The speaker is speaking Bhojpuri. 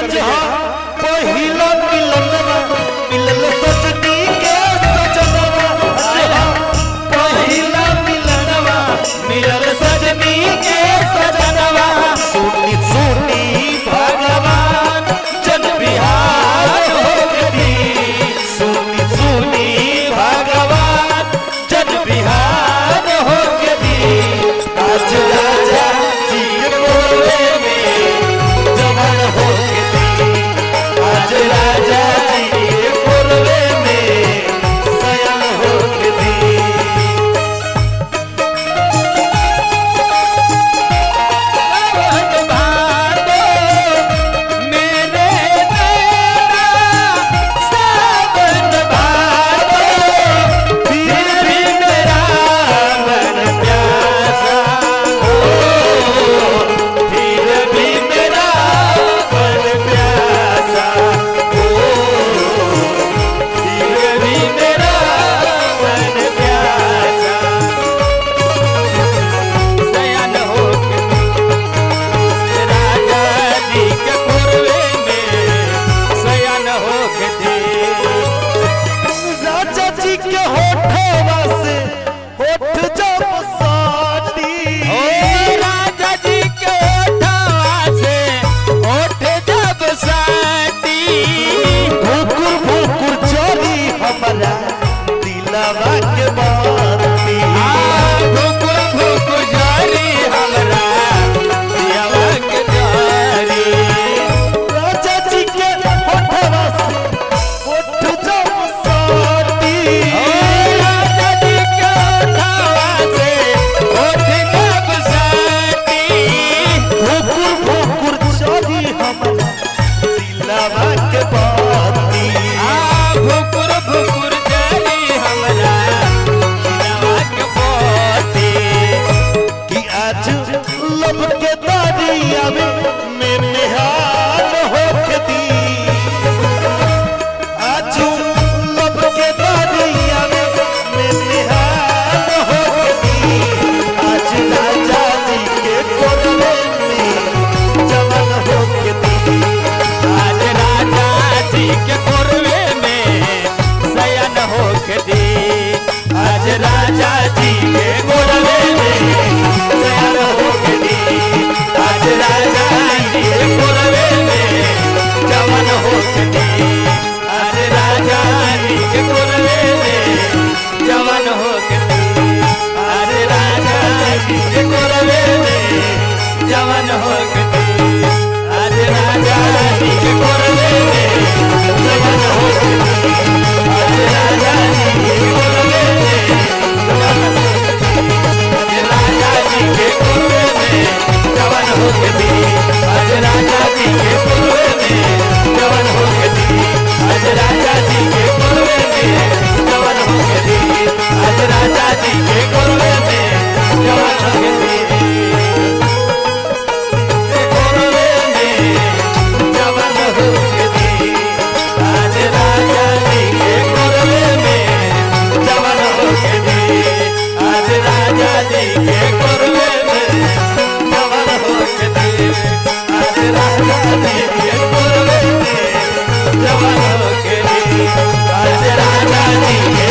आज पहिला मिलनवा मिलल सजनी के सजनवा पहिला मिलनवा मिलल सजनी के सजनवा सुनी सुनी भगवान जन बिहार हो दी सुनी सुनी भगवान जन बिहार हो दी आज राजा जी के कोरे में जवान हो दी आज राजा जी के कोरे में सयान हो दी राजा जी के गोरवे में सयान हो दी आज राजा जी के गोरवे में जवान हो दी आज राजा जी के गोरवे में जवान हो दी आज राजा जी के गोरवे में जवान हो दी आज राजा जी के गोरवे में जवान हो दी आज राजा जी के गोरवे में राजा जी के कुर्वे में जवान हो दी आज राजा जी के कुर्वे में जवान हो दी आज राजा जी के कुर्वे में जवान हो दी आज राजा जी के कुर्वे में जवान हो दी कुर्वे में जवान हो दी आज राजा जी के कुर्वे में जवान हो दी आज राजा जी के कुर्वे में जवान हो दी आज राजा जी के कुर्वे में जवान हो दी आज राजा जी के